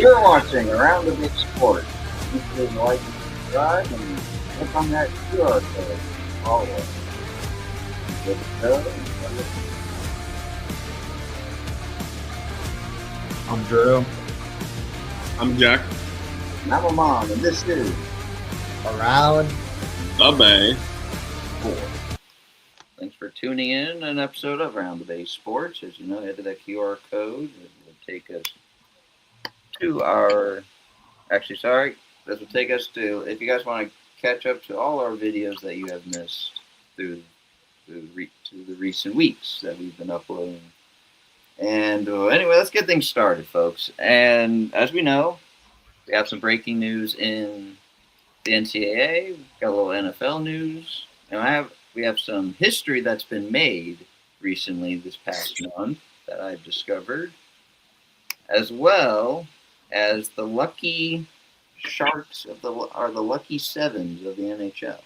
You're watching Around the Big Sport. You can like and subscribe and click on that QR code. Follow us. Give it a go and listen. I'm Drew. I'm Jack. And I'm Amon, and this is Around The Bay. Sport. Thanks for tuning in an episode of Around the Bay Sports. As you know, hit that QR code. It will take us to our... this will take us to, if you guys want to catch up to all our videos that you have missed through the recent weeks that we've been uploading. And anyway, let's get things started, folks. And as we know, we have some breaking news in the NCAA. We've got a little NFL news. And we have some history that's been made recently this past month that I've discovered, as well as the lucky Sharks the lucky 7's of the NHL.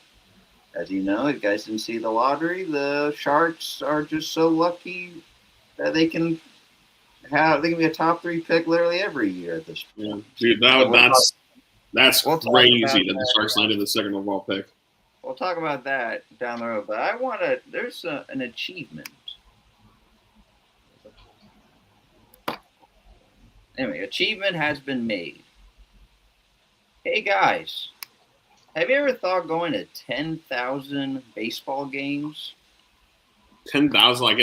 As you know, if you guys didn't see the lottery, the Sharks are just so lucky that they can be a top 3 pick literally every year at this point. Yeah. Dude, that's crazy that the Sharks landed the second overall pick. We'll talk about that down the road, but there's an achievement. Anyway, achievement has been made. Hey guys, have you ever thought going to 10,000 baseball games? 10,000, like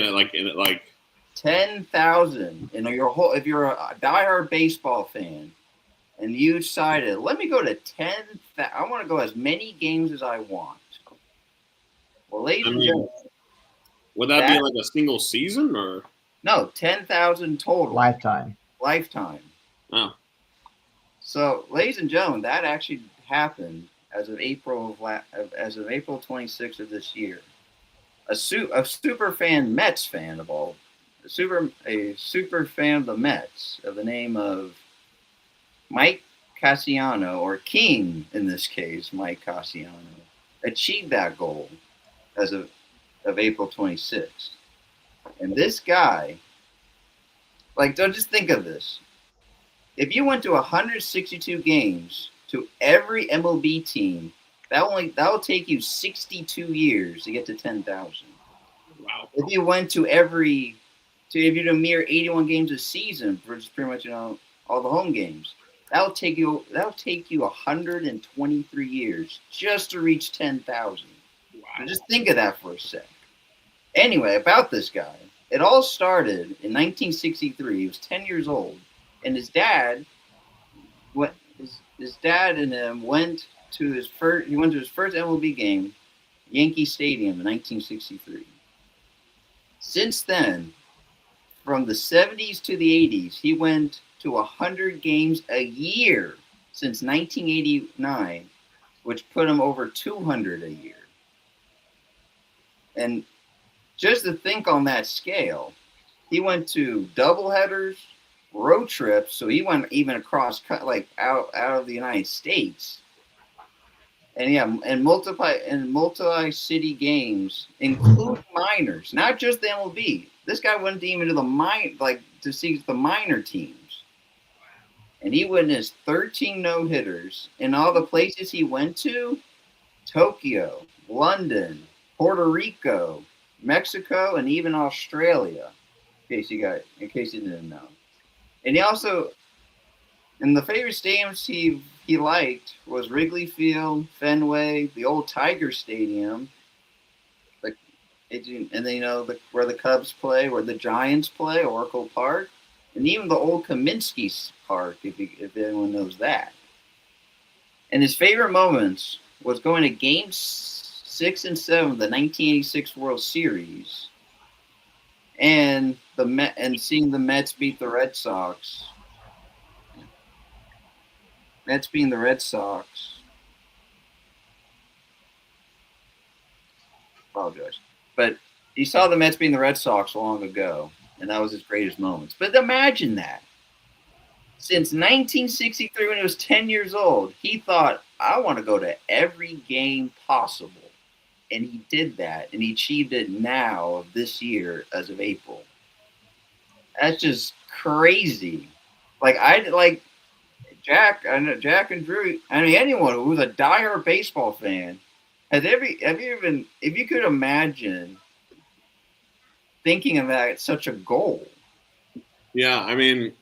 10,000. If you're a diehard baseball fan, and you decided, let me go to 10,000. I want to go as many games as I want. Well, ladies and gentlemen, would that be like a single season or? No, 10,000 total. lifetime. Oh. So, ladies and gentlemen, that actually happened as of April 26th of this year. A super fan, Mets fan of all, a super fan of the Mets of the name of Mike Cassiano, or King in this case, Mike Cassiano, achieved that goal as of April 26th. And this guy, don't just think of this. If you went to 162 games to every MLB team, that will take you 62 years to get to 10,000. Wow. If you went if you did a mere 81 games a season, which is pretty much all the home games, that'll take you 123 years just to reach 10,000. Wow. So just think of that for a sec. Anyway, about this guy, it all started in 1963. He was 10 years old, and his dad and him went to his first MLB game, Yankee Stadium, in 1963. Since then, from the 70s to the 80s, he went to 100 games a year since 1989, which put him over 200 a year. And just to think on that scale, he went to doubleheaders, road trips, so he went even across, out of the United States. And multi-city games, including minors, not just the MLB. This guy went even to to see the minor teams. And he witnessed 13 no-hitters in all the places he went to: Tokyo, London, Puerto Rico, Mexico, and even Australia, in case you didn't know. And he also, and the favorite stadiums he liked was Wrigley Field, Fenway, the old Tiger Stadium, and then where the Cubs play, where the Giants play, Oracle Park, and even the old Kaminsky Park, if anyone knows that. And his favorite moments was going to Games 6 and 7 of the 1986 World Series, and seeing the Mets beat the Red Sox. Mets being the Red Sox. Apologize. But he saw the Mets being the Red Sox long ago, and that was his greatest moments. But imagine that. Since 1963, when he was 10 years old, he thought, I want to go to every game possible. And he did that, and he achieved it now of this year as of April. That's just crazy. Jack and Drew. I mean, anyone who's a diehard baseball fan if you could imagine thinking of that such a goal Yeah, I mean,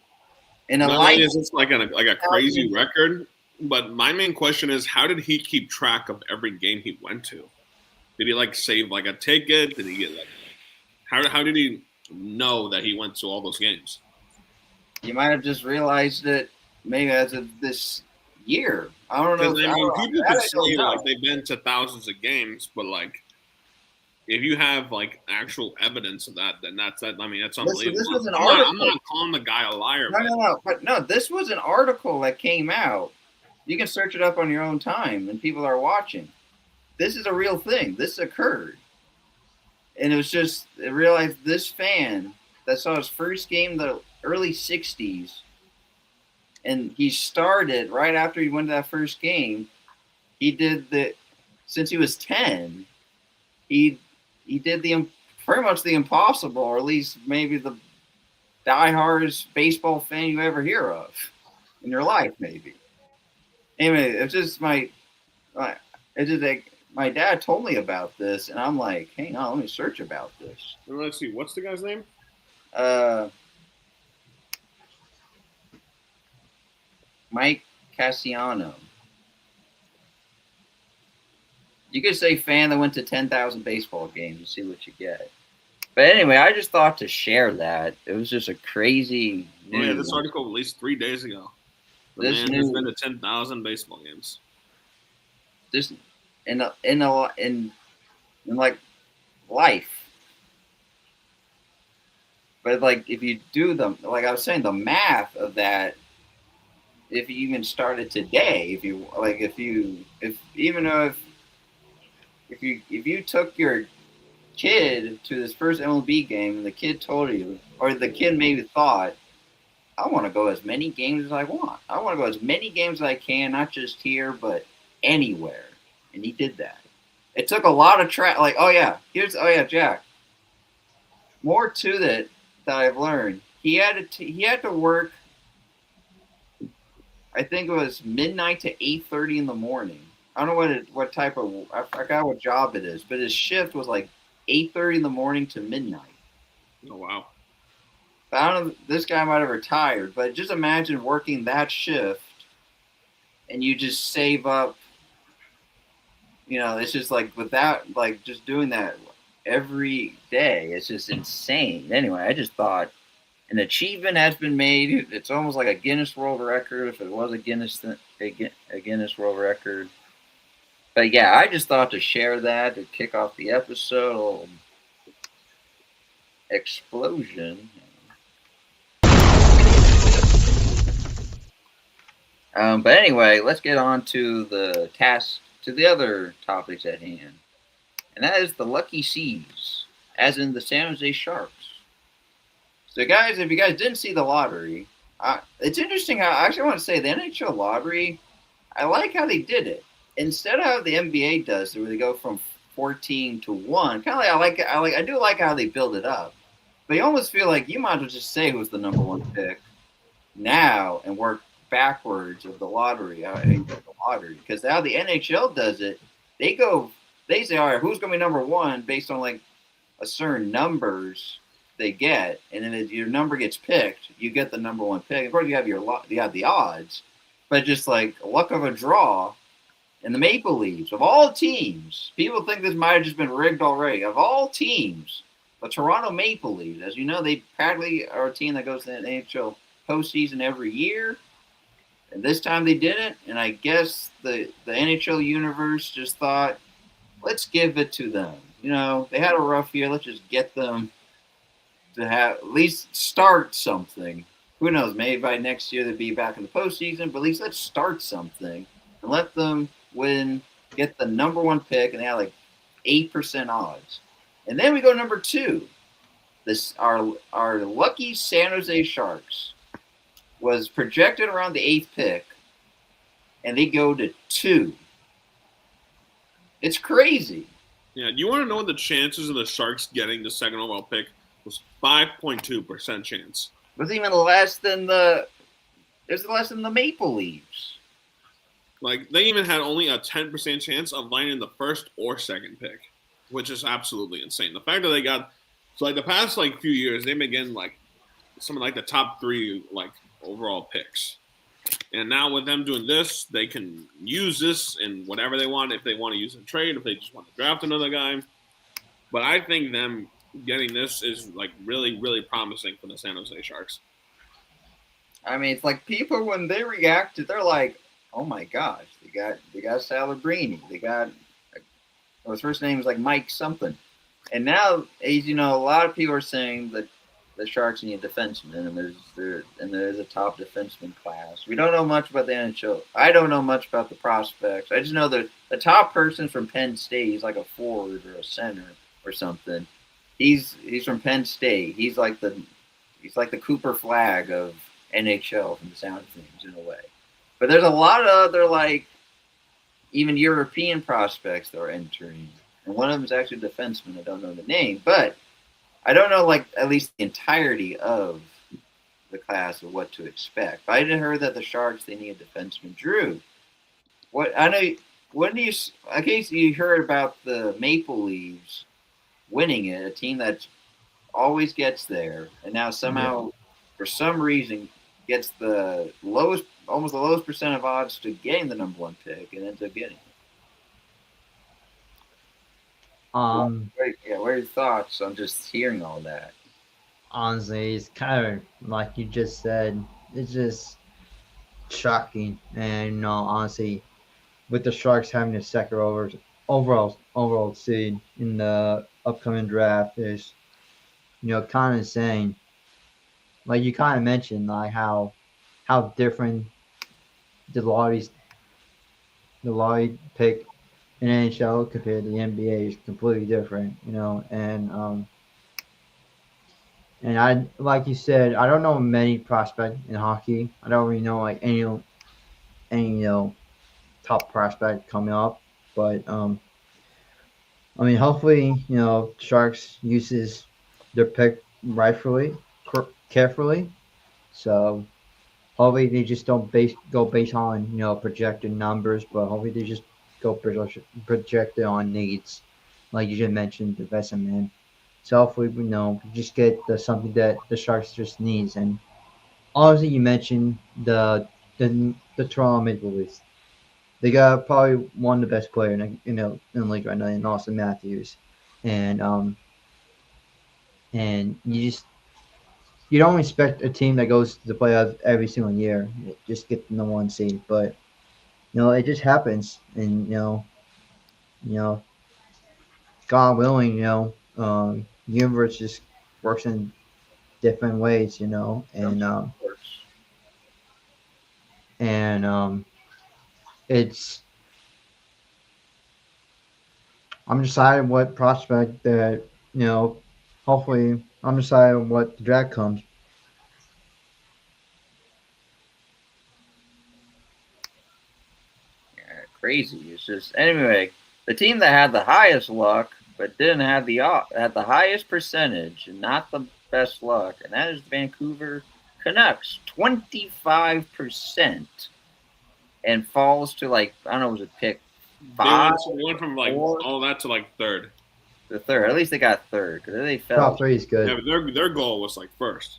in a not life. only is this like a crazy record, but my main question is, how did he keep track of every game he went to? Did he like save like a ticket? Did he get like how did he know that he went to all those games? You might have just realized it maybe as of this year. I don't know. Because I mean, people could say know. like they've been to thousands of games, but like if you have like actual evidence of that, then that's that. I mean, that's unbelievable. This was an I'm article. not calling the guy a liar. No. This was an article that came out. You can search it up on your own time, and people are watching. This is a real thing. This occurred, and it was just I realized this fan that saw his first game in the early '60s, and he started right after he went to that first game. He did since he was 10. He did pretty much the impossible, or at least maybe the diehardest baseball fan you ever hear of in your life, maybe. Anyway, it's just my dad told me about this, and I'm like, hang on, let me search about this. Let's see, what's the guy's name? Mike Cassiano. You could say fan that went to 10,000 baseball games and see what you get. But anyway, I just thought to share that. It was just a crazy news. Yeah, this article released 3 days ago. The man has been to 10,000 baseball games. Just in like life. But like if you do them, like I was saying, the math of that, if you even started today, if you took your kid to this first MLB game and the kid told you, or the kid maybe thought, I want to go as many games as I want. I want to go as many games as I can, not just here, but anywhere. And he did that. It took a lot of Jack. More to that I've learned. He had to work. I think it was midnight to 8:30 in the morning. I don't know what type of I forgot what job it is, but his shift was like 8:30 in the morning to midnight. Oh wow! I don't know. This guy might have retired, but just imagine working that shift, and you just save up. It's just like without like just doing that every day. It's just insane. Anyway, I just thought an achievement has been made. It's almost like a Guinness World Record if it was a Guinness World Record. But yeah, I just thought to share that to kick off the episode. A little explosion. But anyway, let's get on to the other topics at hand. And that is the Lucky C's, as in the San Jose Sharks. So guys, if you guys didn't see the lottery, it's interesting how I actually want to say the NHL lottery, I like how they did it. Instead of how the NBA does, where they go from 14 to 1, kind of like I do like how they build it up. But you almost feel like you might as well just say who's the number one pick now and work backwards of the lottery. Because how the NHL does it, they say, all right, who's going to be number one based on like a certain numbers they get, and then if your number gets picked, you get the number one pick. Of course, you have the odds, but just like luck of a draw. And the Maple Leafs, of all teams, people think this might have just been rigged already. Of all teams, the Toronto Maple Leafs, as you know, they practically are a team that goes to the NHL postseason every year. And this time they didn't. And I guess the NHL universe just thought, let's give it to them. They had a rough year. Let's just get them to have at least start something. Who knows? Maybe by next year they'll be back in the postseason. But at least let's start something and let them get the number one pick, and they had like 8% odds. And then we go number 2. Our lucky San Jose Sharks was projected around the 8th pick, and they go to 2. It's crazy. Yeah, do you want to know what the chances of the Sharks getting the second overall pick was? 5.2% chance. It was even less than the There's less than the Maple Leafs. Like, they even had only a 10% chance of landing the first or second pick, which is absolutely insane. The fact that they got, so like the past like few years, they've been getting like some of like the top 3 like overall picks. And now with them doing this, they can use this in whatever they want. If they want to use a trade, if they just want to draft another guy. But I think them getting this is like really, really promising for the San Jose Sharks. I mean, it's like people when they reacted, they're like, "Oh my gosh, they got Salabrini, they got his first name is like Mike something," and now, as you know, a lot of people are saying that the Sharks need a defenseman, and there's a top defenseman class. We don't know much about the NHL. I don't know much about the prospects. I just know that the top person from Penn State, he's like a forward or a center or something. He's from Penn State. He's like the Cooper Flag of NHL from the sound of things in a way. But there's a lot of other like even European prospects that are entering. And one of them is actually a defenseman. I don't know the name, but I don't know like at least the entirety of the class of what to expect. But I did heard that the Sharks they need a defenseman. Drew, what I know when do you I guess you heard about the Maple Leafs winning it, a team that always gets there, and now somehow for some reason gets the lowest, almost the lowest percent of odds to getting the number 1 pick, and ends up getting it. What are your thoughts on just hearing all that? Honestly, it's kind of like you just said. It's just shocking, and honestly, with the Sharks having the second overall seed in the upcoming draft is, kind of insane. Like you kind of mentioned, like how different the lottery pick in NHL compared to the NBA is completely different, and I like you said, I don't know many prospects in hockey. I don't really know like any top prospect coming up, but I mean, hopefully, Sharks uses their pick rightfully, carefully. So hopefully they just don't go based on projected numbers, but hopefully they just go projected on needs, like you just mentioned, the investment man. So hopefully just get something that the Sharks just needs. And obviously you mentioned the Toronto Maple Leafs. They got probably one of the best players in the league right now, in Austin Matthews, and you don't expect a team that goes to the playoffs every single year just get the number 1 seed, but it just happens, and God willing, universe just works in different ways, and it's I'm deciding what prospect that hopefully I'm deciding what the draft comes. Yeah, crazy. It's just anyway. The team that had the highest luck but didn't have had the highest percentage and not the best luck, and that is the Vancouver Canucks, 25%, and falls to like I don't know, was it pick 5? They went from like 4? all that to like third. The third. At least they got third because they fell. Top 3 is good. Yeah, but their goal was like first,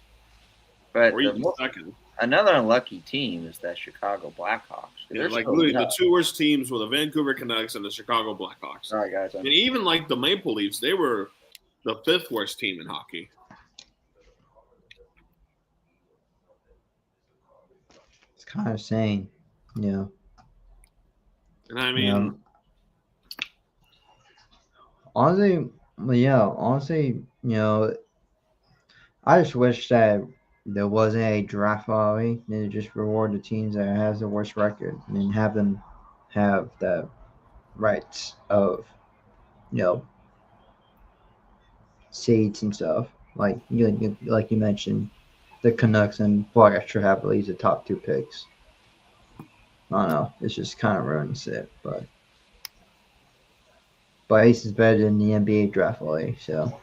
But or even second. Another unlucky team is that Chicago Blackhawks. Yeah, like literally the 2 worst teams were the Vancouver Canucks and the Chicago Blackhawks. All right, guys. And even like the Maple Leafs, they were the 5th worst team in hockey. It's kind of insane, And I mean, honestly, I just wish that there wasn't a draft lottery. They just reward the teams that has the worst record and have them have the rights of seeds and stuff. Like you mentioned, the Canucks and Blackhawks should have at least the top 2 picks. I don't know. It's just kind of ruins it, but Ace is better than the NBA draft lottery. So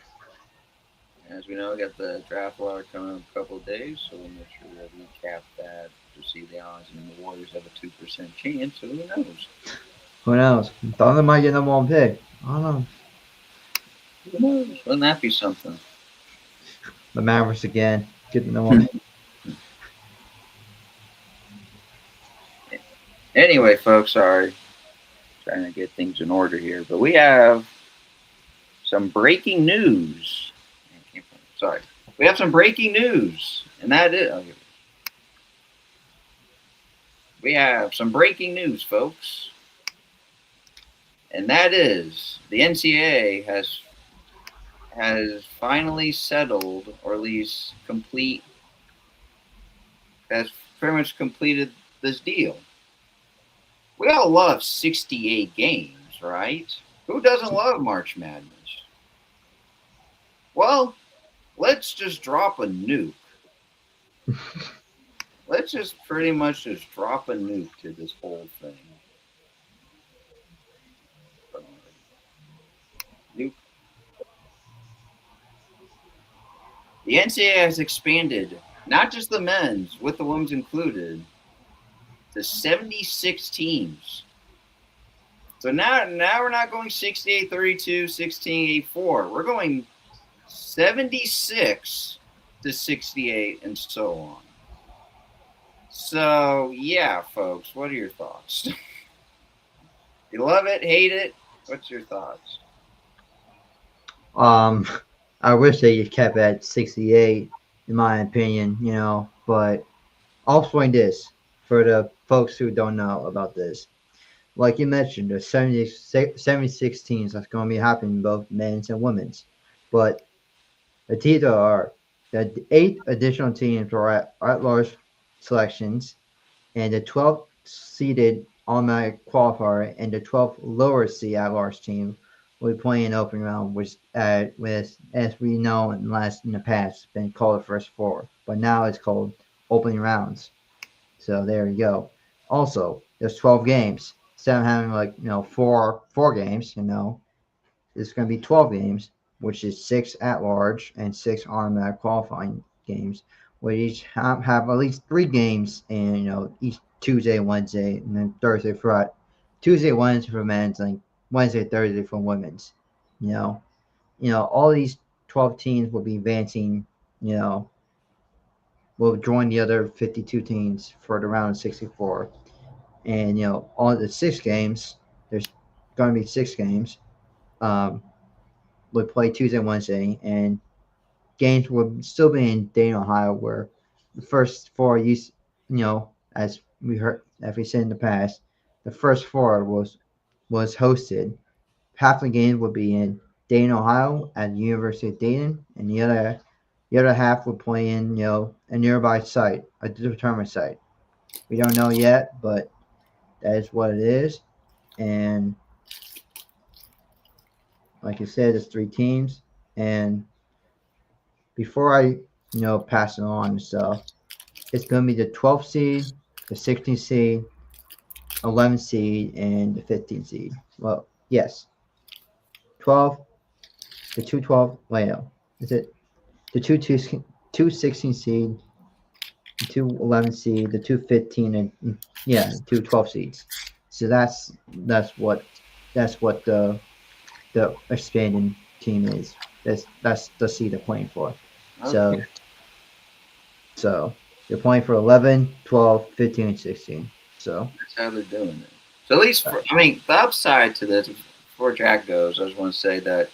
as we know, we got the draft lottery coming up in a couple of days, so we'll make sure to recap that to see the odds, and the Warriors have a 2% chance. So who knows? Who knows? Thunder might get number one pick. I don't know. Who knows? Wouldn't that be something? The Mavericks again get the number one pick. Anyway, folks, sorry. Trying to get things in order here. But we have some breaking news. Sorry. We have some breaking news. And that is... Okay. We have some breaking news, folks. And that is the NCAA has finally settled, or at least has pretty much completed this deal. We all love 68 games, right? Who doesn't love March Madness? Well, let's just drop a nuke. Let's just pretty much just drop a nuke to this whole thing. Nuke. The NCAA has expanded, not just the men's, with the women's included, to 76 teams. So now we're not going 68-32, 16-84. We're going 76 to 68 and so on. So, yeah, folks, what are your thoughts? You love it, hate it? What's your thoughts? I wish they kept at 68, in my opinion, but I'll explain this for the folks who don't know about this. Like you mentioned, there's 76 teams that's going to be happening, both men's and women's. But the teams are the 8 additional teams are at large selections, and the 12th seeded automatic qualifier and the 12th lower seed at large team will be playing an open round, which with as we know in the past been called the first 4, but now it's called opening rounds. So there you go. Also, there's 12 games. Instead of having four games, it's going to be 12 games, which is 6 at large and 6 automatic qualifying games. We each have at least 3 games, and each Tuesday, Wednesday, and then Thursday, Friday. Tuesday, Wednesday for men's, and Wednesday, Thursday for women's. All these 12 teams will be advancing. Will join the other 52 teams for the round of 64. And all the 6 games, there's going to be 6 games. We'll play Tuesday, Wednesday, and games will still be in Dayton, Ohio, where the first 4 as we said in the past, the first 4 was hosted. Half the games will be in Dayton, Ohio, at the University of Dayton, and the other half will play in a nearby site, a determined site. We don't know yet, but that is what it is. And like you said, it's 3 teams. And before I pass it on and stuff, it's going to be the 12th seed, the 16th seed, 11th seed, and the 15th seed. Well, yes. 12, the 2-12, wait, no. Is it the 2-16 seed, the 2-11 seed, the 2-15, and the 2-12 seeds. So that's what the expanding team is. That's the seed they're playing for. Okay. So they're playing for 11, 12, 15, and 16. So that's how they're doing it. So at least, the upside to this, before Jack goes, I just want to say that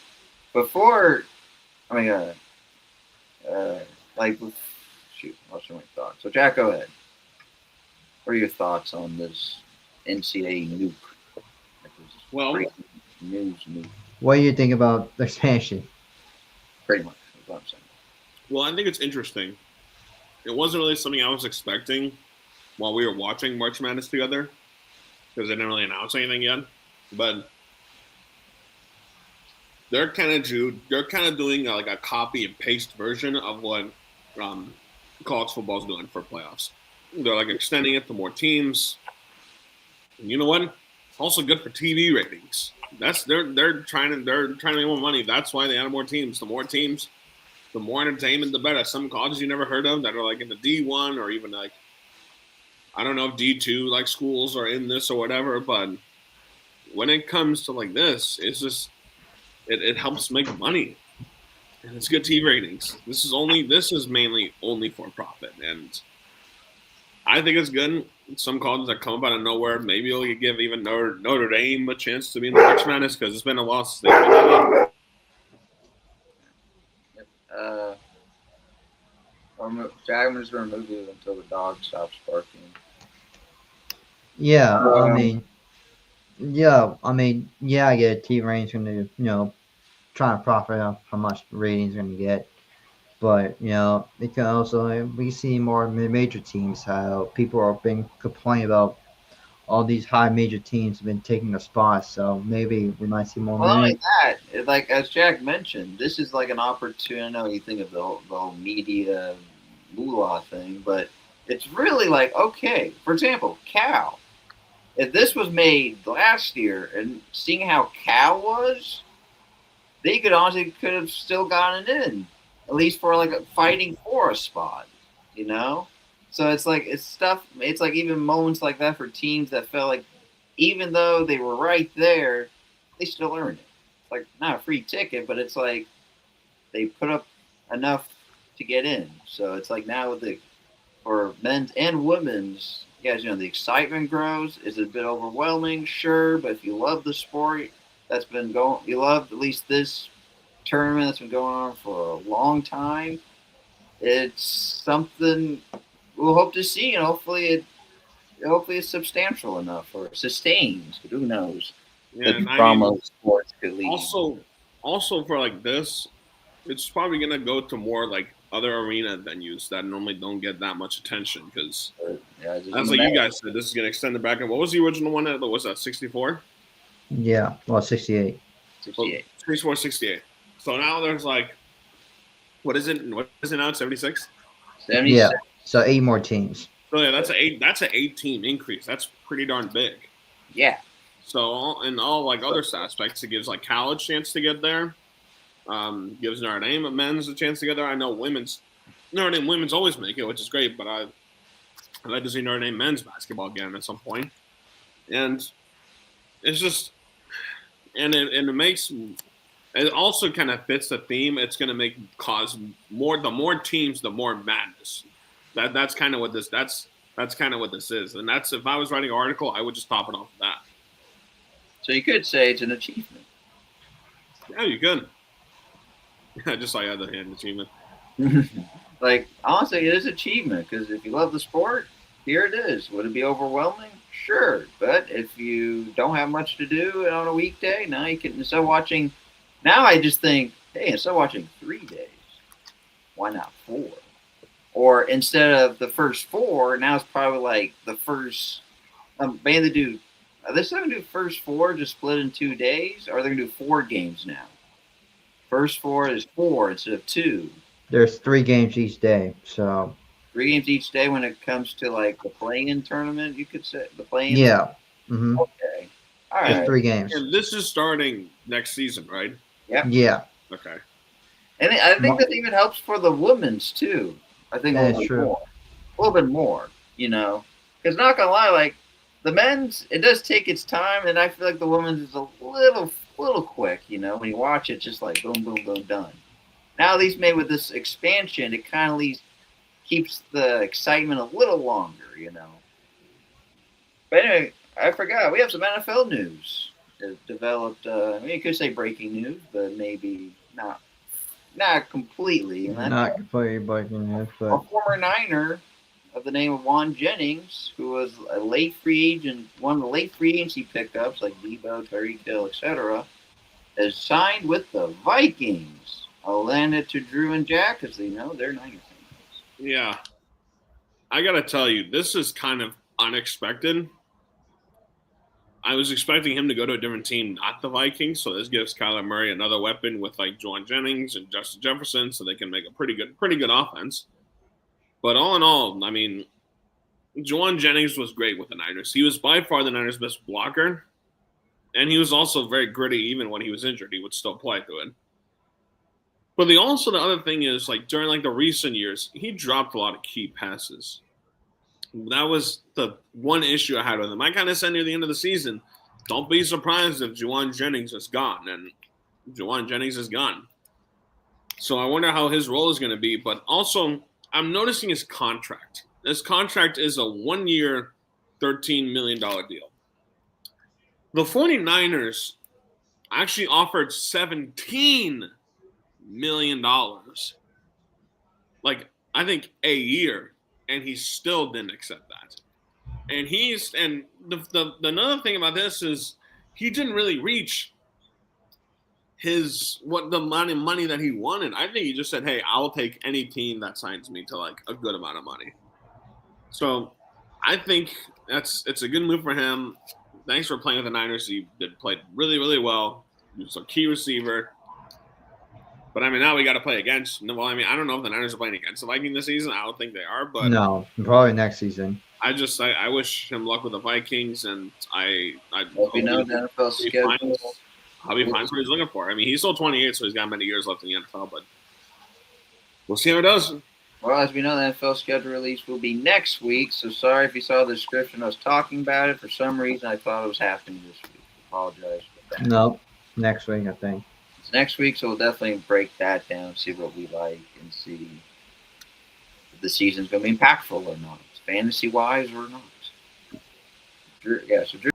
before, what's my thoughts? So Jack, go ahead. What are your thoughts on this NCAA nuke? Well, news nuke. What do you think about the expansion? Pretty much, that's what I'm saying. Well, I think it's interesting. It wasn't really something I was expecting while we were watching March Madness together, because they didn't really announce anything yet. But they're kind of doing like a copy and paste version of what college football is doing for playoffs. They're like extending it to more teams. And you know what? It's also good for TV ratings. They're trying to make more money. That's why they add more teams. The more teams, the more entertainment, the better. Some colleges you never heard of that are like in the D1 or even like I don't know if D2 like schools are in this or whatever, but when it comes to like this, it's just it helps make money and it's good TV ratings. This is mainly only for profit, and I think it's good. Some colleges that come up out of nowhere, maybe it'll give even Notre Dame a chance to be in the March Madness because it's been a while since they've been in it. Yep. I'm just going to remove you until the dog stops barking. Yeah, I get it. TV ratings going to, trying to profit off how much ratings going to get. But, it can also, we see more major teams how people are been complaining about all these high major teams have been taking the spots. So maybe we might see more Well, not money. only that, like as Jack mentioned, this is like an opportunity. I know you think of the whole media moolah thing, but it's really like, okay, for example, Cal. If this was made last year and seeing how Cal was, they could have still gotten in, at least for like fighting for a spot, you know. So it's like it's stuff. It's like even moments like that for teams that felt like even though they were right there, they still earned it. It's like not a free ticket, but it's like they put up enough to get in. So it's like now with the for men's and women's, the excitement grows. Is it a bit overwhelming? Sure, but if you love the sport that's been going, you love at least this tournament that's been going on for a long time. It's something we'll hope to see, and hopefully it's substantial enough or sustained. Who knows? Yeah, The and I drama mean, of sports could lead. also for like this, it's probably gonna go to more like other arena venues that normally don't get that much attention because, as like you guys said, this is gonna extend it back. And what was the original one? That was that 64? Yeah, well, 68. 68. 64, 68. So now there's like, what is it? What is it now? 76. 76. Yeah, so 8 more teams. So yeah, that's an 8 team increase. That's pretty darn big. Yeah. So in all like other aspects, it gives like college a chance to get there. Gives Notre Dame men's a chance to get there. I know Notre Dame women's always make it, which is great. But I'd like to see Notre Dame men's basketball again at some point. And it's just, and it makes. It also kind of fits the theme. It's going to cause more. The more teams, the more madness. That's kind of what this. That's kind of what this is. And that's if I was writing an article, I would just top it off of that. So you could say it's an achievement. Yeah, you could. I just saw you had the hand achievement. Like honestly, it is achievement because if you love the sport, here it is. Would it be overwhelming? Sure, but if you don't have much to do on a weekday, now you can instead of watching. Now I just think, hey, instead of watching 3 days, why not 4? Or instead of the first 4, now it's probably like the first. Maybe they do. Are they still gonna do first 4 just split in 2 days, or are they gonna do 4 games now? First 4 is 4 instead of 2. There's 3 games each day, so 3 games each day when it comes to like the play-in tournament. You could say the play-in. yeah. Mm-hmm. Okay. All right. Just 3 games. And this is starting next season, right? Yep. Yeah. Okay. And I think that even helps for the women's too. I think That's true. A little bit more, because not gonna lie, like the men's, it does take its time, and I feel like the women's is a little quick, when you watch it, just like boom, boom, boom, done. Now, at least maybe with this expansion, it kind of at least keeps the excitement a little longer, But anyway, I forgot we have some NFL news that developed. You could say breaking news, but maybe not completely. Not completely breaking news, A but former Niner of the name of Juan Jennings, who was a late free agent, one of the late free agency pickups like Debo, Tyreek Hill, etc., has signed with the Vikings. I'll land it to Drew and Jack because they know they're Niner fans. Yeah. I got to tell you, this is kind of unexpected. I was expecting him to go to a different team, not the Vikings. So this gives Kyler Murray another weapon with like Juwan Jennings and Justin Jefferson, so they can make a pretty good offense. But all in all, I mean, Juwan Jennings was great with the Niners. He was by far the Niners' best blocker, and he was also very gritty. Even when he was injured, he would still play through it. But the other thing is, like during like the recent years, he dropped a lot of key passes. That was the one issue I had with him. I kind of said near the end of the season, don't be surprised if Juwan Jennings is gone, and Juwan Jennings is gone. So I wonder how his role is going to be. But also, I'm noticing his contract. His contract is a 1-year, $13 million deal. The 49ers actually offered $17 million, like I think a year, and he still didn't accept that. And the another thing about this is he didn't really reach the money that he wanted. I think he just said, "Hey, I'll take any team that signs me to like a good amount of money." So I think it's a good move for him. Thanks for playing with the Niners. He played really, really well. He was a key receiver. But I mean, now we got to play against. Well, I mean, I don't know if the Niners are playing against the Vikings this season. I don't think they are. But no, probably next season. I wish him luck with the Vikings, and I hope you know the NFL schedule. I'll be fine for what he's looking for. I mean, he's still 28, so he's got many years left in the NFL, but we'll see how it does. Well, as we know, the NFL schedule release will be next week, so sorry if you saw the description I was talking about it. For some reason, I thought it was happening this week. I apologize for that. No, next week, I think. It's next week, so we'll definitely break that down, see what we like, and see if the season's going to be impactful or not, fantasy-wise or not. Drew, yeah, so Drew.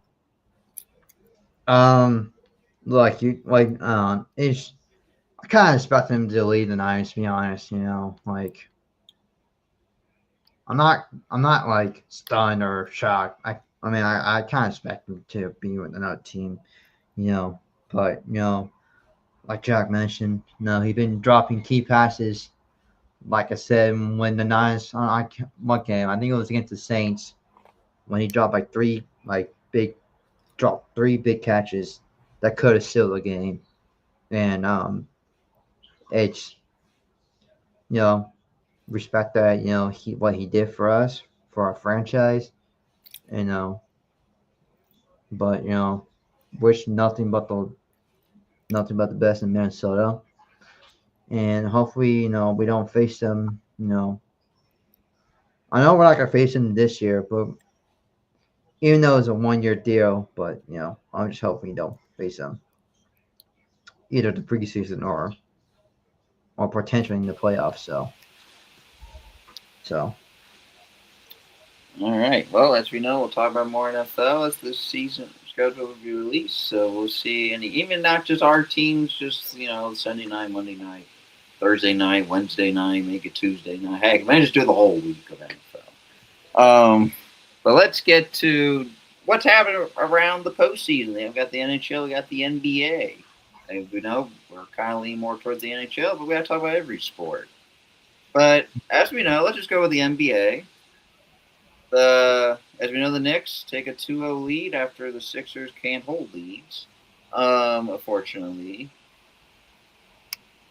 It's I kind of expect him to lead the Niners. To be honest, like I'm not like stunned or shocked. I mean, I kind of expect him to be with another team, but like Jack mentioned, he's been dropping key passes. Like I said, when the Niners what game? I think it was against the Saints when he dropped three big catches that could have sealed the game. And it's respect that what he did for us, for our franchise, but wish nothing but the best in Minnesota, and hopefully we don't face them. I know we're not gonna face them this year, but even though it's a 1-year deal, but I'm just hoping we don't face them either the preseason or potentially in the playoffs. So. All right. Well, as we know, we'll talk about more NFL as this season schedule will be released. So we'll see, and even not just our teams, just Sunday night, Monday night, Thursday night, Wednesday night, make it Tuesday night. Heck, man, just do the whole week of NFL. But let's get to what's happening around the postseason. We've got the NHL, we got the NBA. And we're kind of leaning more towards the NHL, but we got to talk about every sport. But as we know, let's just go with the NBA. As we know, the Knicks take a 2-0 lead after the Sixers can't hold leads, unfortunately.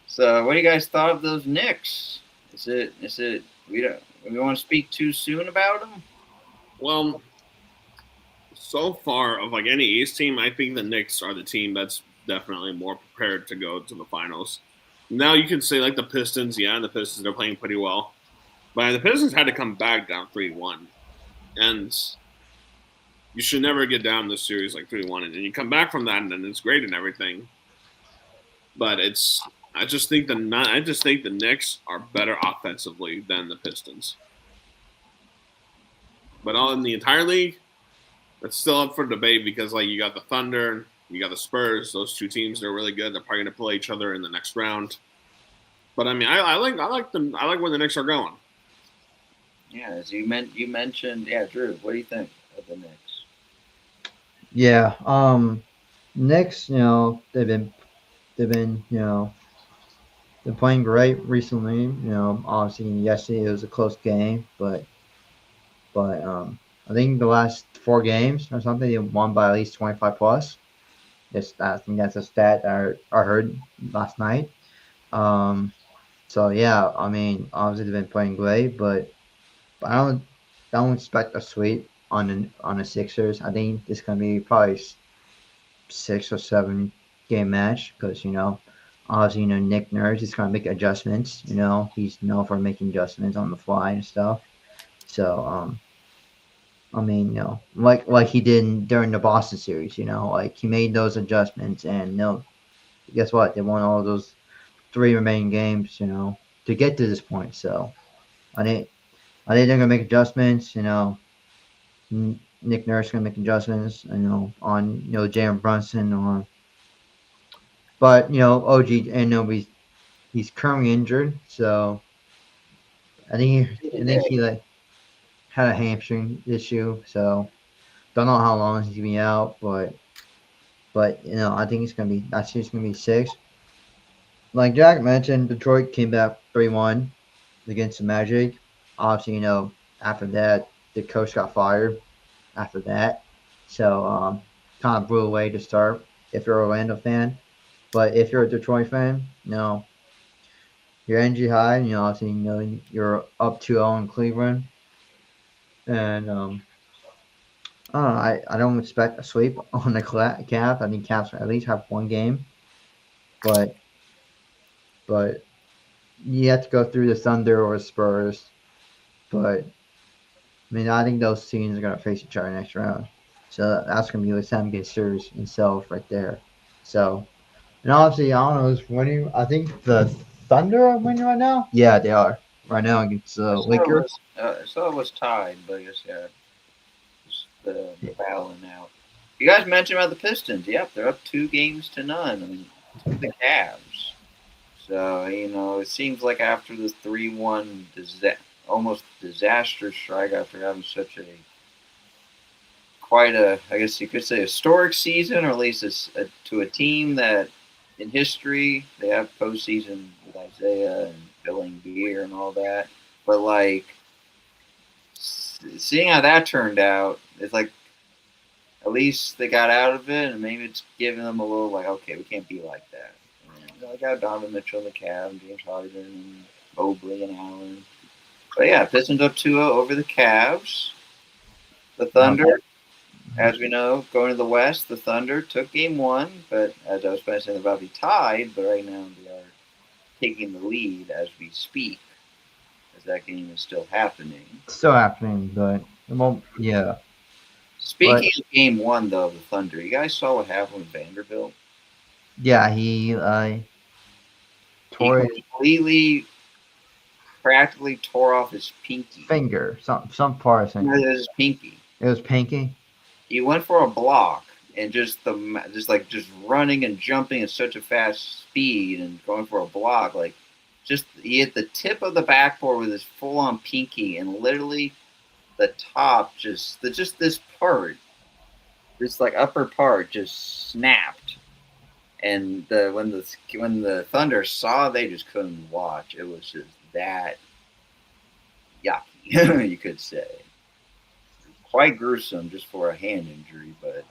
So, what do you guys thought of those Knicks? Is it we want to speak too soon about them? Well, so far of any East team, I think the Knicks are the team that's definitely more prepared to go to the finals. Now you can say the Pistons, the Pistons are playing pretty well, but the Pistons had to come back down 3-1, and you should never get down this series 3-1, and then you come back from that, and then it's great and everything. But I just think the Knicks are better offensively than the Pistons. But all in the entire league, it's still up for debate because you got the Thunder, you got the Spurs. Those two teams, they're really good. They're probably going to play each other in the next round. But I mean, I like where the Knicks are going. Yeah, as you mentioned, Drew, what do you think of the Knicks? Yeah, Knicks, they've been they're playing great recently. Obviously yesterday it was a close game, but I think the last 4 games or something they won by at least 25 plus. I think that's a stat I heard last night. So yeah, I mean, obviously they've been playing great, but I don't expect a sweep on the Sixers. I think it's gonna be probably 6 or 7 game match because obviously Nick Nurse is gonna make adjustments. He's known for making adjustments on the fly and stuff. So I mean, like he did during the Boston series. Like he made those adjustments, and guess what? They won all those three remaining games. To get to this point. So I think they're gonna make adjustments. Nick Nurse gonna make adjustments. On Jalen Brunson or, but OG and he's currently injured. So I think he like had a hamstring issue. So don't know how long he's gonna be out, but I think it's gonna be six. Like Jack mentioned, Detroit came back 3-1 against the Magic. Obviously, after that, the coach got fired after that. So, kind of blew away to start if you're an Orlando fan. But if you're a Detroit fan, your energy high. Obviously, you're up 2-0 in Cleveland. And, I don't know, I don't expect a sweep on the Cavs. I think Cavs at least have one game. But, but you have to go through the Thunder or Spurs. But I mean, I think those teams are going to face each other next round. So that's going to be the seven game series itself right there. So, and obviously, I don't know who's winning. I think the Thunder are winning right now. Yeah, they are right now against I the saw it Lakers. was, I saw it was tied, but I guess just the battling out. You guys mentioned about the Pistons. Yep, they're up 2-0. I mean, to the Cavs. So it seems like after this 3-1 almost disaster strike after having such quite a, I guess you could say, historic season, or at least to a team that in history they have postseason with Isaiah and Billing Beer and all that. But like seeing how that turned out, it's like at least they got out of it, and maybe it's giving them a little like, okay, we can't be like that. And, I got Donovan Mitchell in the Cavs, James Harden, and Mobley and Allen. But yeah, Pistons up 2-0 over the Cavs. The Thunder, as we know, going to the West, the Thunder took game one, but as I was saying, they're about to be tied, but right now they are taking the lead as we speak, as that game is still happening. It's still happening, but well, yeah. Speaking of game one, though, of the Thunder, you guys saw what happened with Vanderbilt? Yeah, he He tore his completely, practically tore off his pinky. finger, some part of No, it. it was his pinky. It was pinky. He went for a block and just running and jumping at such a fast speed and going for a block, like just he hit the tip of the backboard with his full on pinky, and literally the top just this part, this like upper part just snapped. And when the Thunder saw, they just couldn't watch. It was just that yucky, you could say. Quite gruesome just for a hand injury, but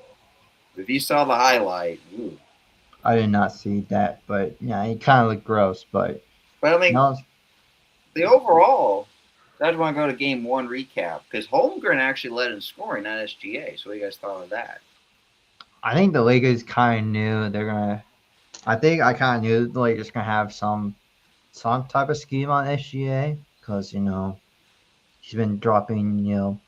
if you saw the highlight, ooh. I did not see that, but yeah, he kind of looked gross. But I mean, no, the overall, I just want to go to game one recap because Holmgren actually led in scoring, not SGA. So what do you guys thought of that? I think the Lakers kind of knew they're gonna. I think I kind of knew the Lakers gonna have some type of scheme on SGA because he's been dropping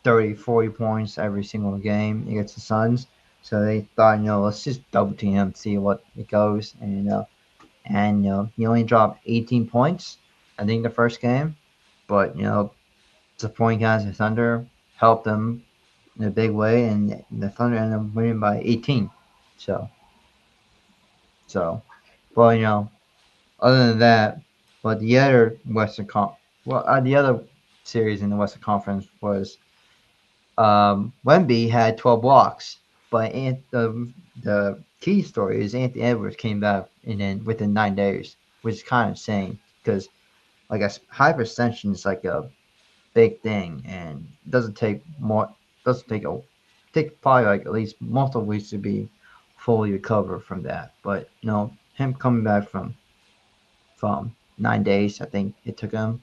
30, 40 points every single game against the Suns. So they thought let's just double team him, see what it goes, and he only dropped 18 points I think the first game, but the point guys the Thunder helped them in a big way, and the Thunder ended up winning by 18. So, but other than that, but the other the other series in the Western Conference was Wemby had 12 blocks, but the key story is Anthony Edwards came back and then within 9 days, which is kind of insane because like a hyperextension is like a big thing and it doesn't take probably like at least multiple weeks to be fully recovered from that. But him coming back from 9 days, I think it took him.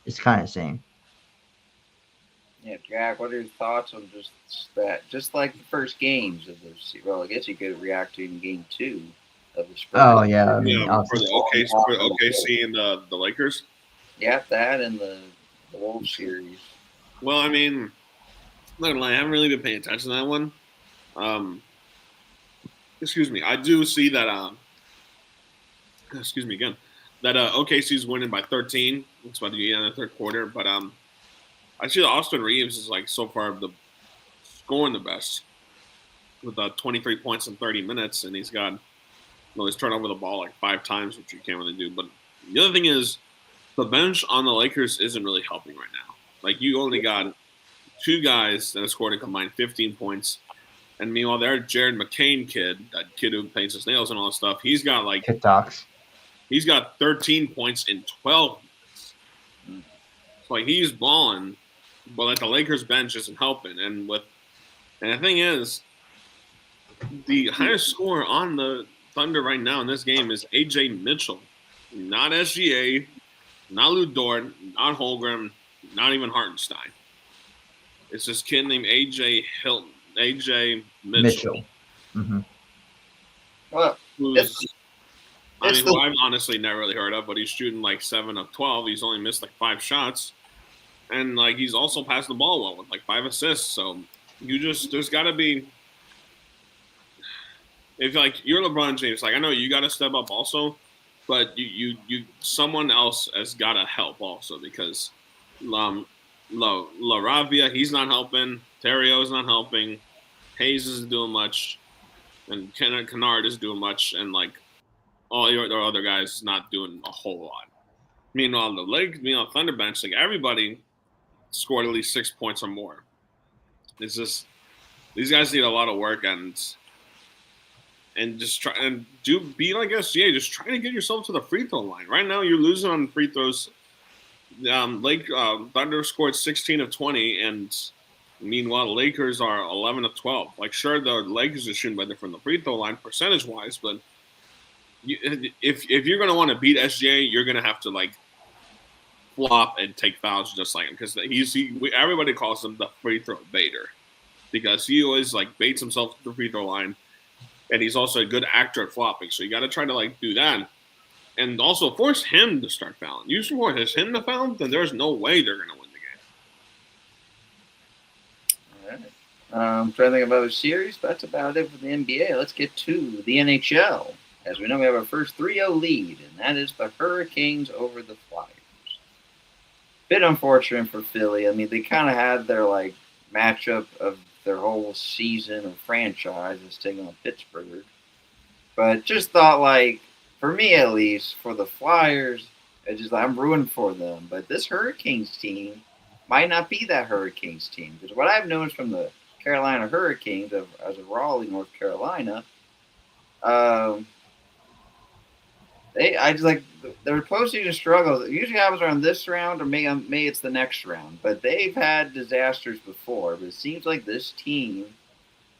It's kind of insane. Yeah, Jack, what are your thoughts on just that? Just like the first games of this. Well, I guess you could react to in game two of the Spurs. Oh yeah, I mean, Yeah, for the OKC and the Lakers. Yeah, that and the Wolves series. Well, I mean, not gonna lie, I haven't really been paying attention to that one. Excuse me. I do see that. Excuse me again. That OKC's winning by 13. It's about to get in the third quarter, but I see that Austin Reeves is like so far the scoring the best with 23 points in 30 minutes, and he's turned over the ball like 5 times, which you can't really do. But the other thing is the bench on the Lakers isn't really helping right now. Like you only got 2 guys that have scored a combined 15 points. And meanwhile, their Jared McCain kid, that kid who paints his nails and all that stuff, he's got 13 points in 12 minutes. So like he's balling, but like the Lakers bench isn't helping. And the thing is, the highest scorer on the Thunder right now in this game is AJ Mitchell, not SGA, not Lou Dort, not Holmgren, not even Hartenstein. It's this kid named AJ Mitchell. Mm-hmm. Well, who I've honestly never really heard of, but he's shooting like 7 of 12. He's only missed like 5 shots, and like he's also passed the ball well with like 5 assists. So there's got to be, if like you're LeBron James, like I know you got to step up also, but you someone else has got to help also because LaRavia, he's not helping. Terrio's not helping. Hayes isn't doing much, and Kennard is doing much, and like all your other guys not doing a whole lot. Meanwhile, Thunder bench, like everybody scored at least 6 points or more. It's just these guys need a lot of work and just try and be like SGA. Just try to get yourself to the free throw line. Right now, you're losing on free throws. Thunder scored 16 of 20, and meanwhile, the Lakers are 11 of 12. Like, sure, the Lakers are shooting better from the free throw line percentage-wise, but if you're going to want to beat SGA, you're going to have to, like, flop and take fouls just like him. Because everybody calls him the free throw baiter. Because he always, like, baits himself to the free throw line. And he's also a good actor at flopping. So you got to try to, like, do that. And also force him to start fouling. You force him to foul, then there's no way they're going to win the game. I'm trying to think of other series, but that's about it for the NBA. Let's get to the NHL. As we know, we have our first 3-0 lead, and that is the Hurricanes over the Flyers. Bit unfortunate for Philly. I mean, they kind of had their like matchup of their whole season of franchise is taking on Pittsburgh. But just thought, like, for me at least, for the Flyers, I'm rooting for them. But this Hurricanes team might not be that Hurricanes team. Because what I've noticed from the Carolina Hurricanes as of Raleigh, North Carolina, their postseason struggles. It usually happens around this round, or maybe it's the next round. But they've had disasters before. But it seems like this team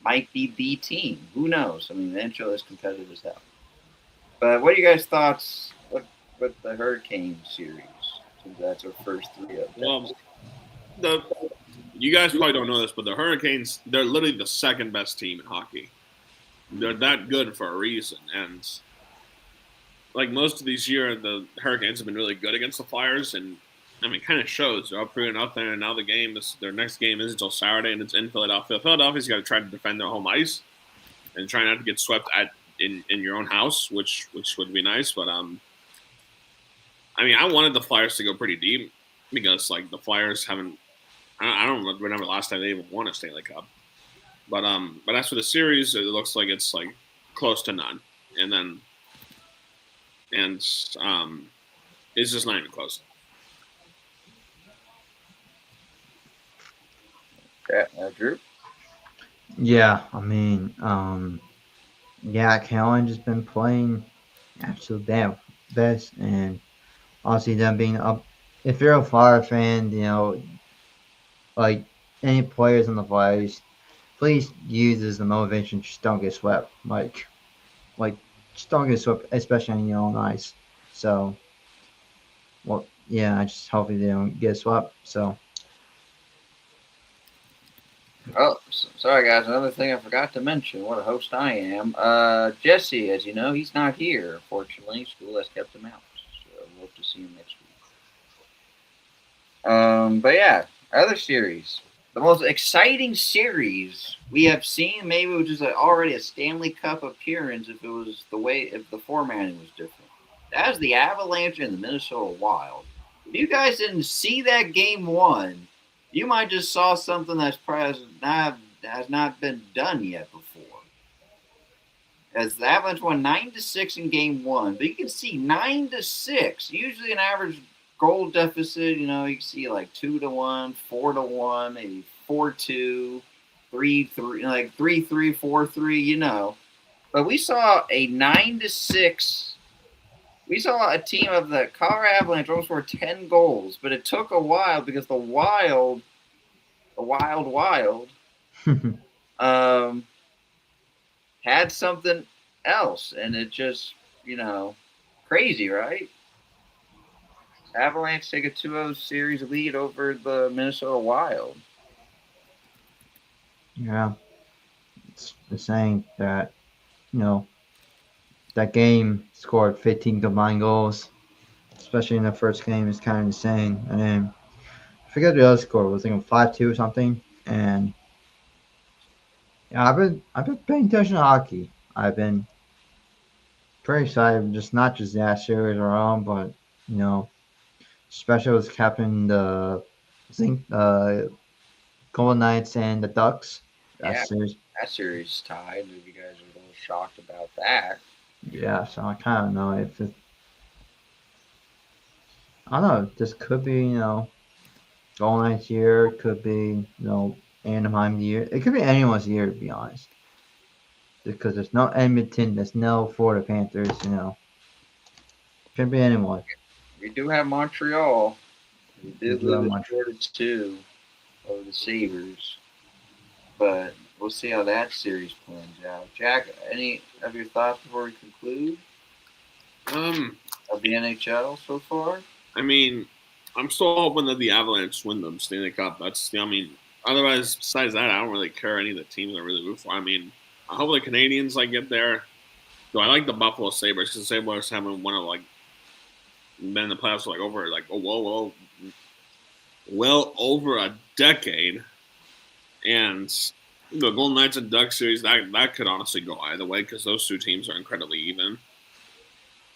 might be the team. Who knows? I mean, the NHL is competitive as hell. But what are you guys' thoughts with the Hurricane series? Since that's our first 3-0. Well, you guys probably don't know this, but the Hurricanes, they're literally the second best team in hockey. They're that good for a reason. And like most of these years, the Hurricanes have been really good against the Flyers. And I mean, it kind of shows. They're up 3-0, and now their next game isn't until Saturday, and it's in Philadelphia. Philadelphia's got to try to defend their home ice and try not to get swept in your own house, which would be nice. But I mean, I wanted the Flyers to go pretty deep because like the Flyers haven't. I don't remember the last time they even won a Stanley Cup. But as for the series, it looks like it's like close to none, and it's just not even close. Okay, Drew? Yeah, I mean, Carolina just been playing absolute damn best, and obviously them being up. If you're a Flyer fan, you know, like any players on the Flyers, please use as the motivation. Just don't get swept. Like just don't get swept, especially on your own ice. So, well, yeah, I just hopefully they don't get swept. So. Oh, sorry guys. Another thing I forgot to mention. What a host I am. Jesse, as you know, he's not here. Fortunately, school has kept him out. So we'll hope to see him next week. But yeah, other series. the most exciting series we have seen, maybe which is already a Stanley Cup appearance if the formatting was different. That was the Avalanche and the Minnesota Wild. If you guys didn't see that game one, you might just saw something that's probably has not been done yet before. As the Avalanche won 9-6 in game one, but you can see 9-6. Usually an average goal deficit, you can see like 2-1, 4-1, maybe 4-2, 3-3, like 3-3, 4-3, But we saw a 9-6. We saw a team of the Colorado Avalanche almost score 10 goals, but it took a while because the Wild, had something else, and it just, crazy, right? Avalanche take a 2-0 series lead over the Minnesota Wild. Yeah. It's saying that, that game scored 15 combined goals, especially in the first game, is kind of insane. And then I forget the other score. It was like 5-2 or something. And yeah, I've been paying attention to hockey. I've been pretty excited, just not just that series around, but especially was captain the Golden Knights and the Ducks. That series. That series tied. If you guys are a little shocked about that. Yeah, so I kind of know if it. I don't know. This could be, Golden Knights year. It could be, Anaheim year. It could be anyone's year, to be honest. Because there's no Edmonton, there's no Florida Panthers, Could be anyone. We do have Montreal. We did lose Montreal 4-2 over the Sabres. But we'll see how that series plans out. Jack, any of your thoughts before we conclude? Of the NHL so far? I mean, I'm still hoping that the Avalanche win the Stanley Cup. Otherwise, besides that, I don't really care any of the teams I really root for. I mean, I hope the Canadians get there. Though I like the Buffalo Sabres because the Sabres haven't won been in the playoffs for well over a decade. And the Golden Knights and Ducks series, that could honestly go either way because those two teams are incredibly even.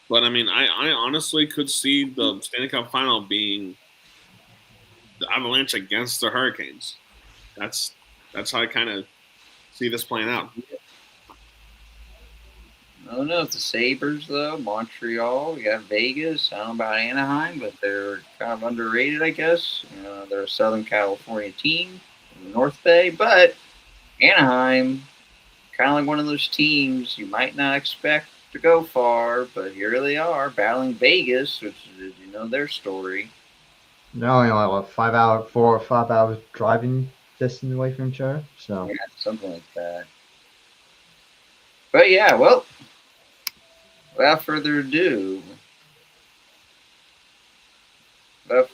But, I mean, I honestly could see the Stanley Cup final being the Avalanche against the Hurricanes. That's how I kind of see this playing out. I don't know if the Sabres, though. Montreal. We got Vegas. I don't know about Anaheim, but they're kind of underrated, I guess. They're a Southern California team in the North Bay. But Anaheim, kind of like one of those teams you might not expect to go far, but here they are battling Vegas, which is, their story. They're only like 4 or 5 hours driving distance away from each other. So yeah, something like that. But yeah, well, without further ado, thanks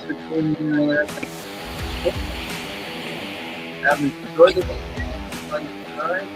for tuning in. Have enjoyed the time.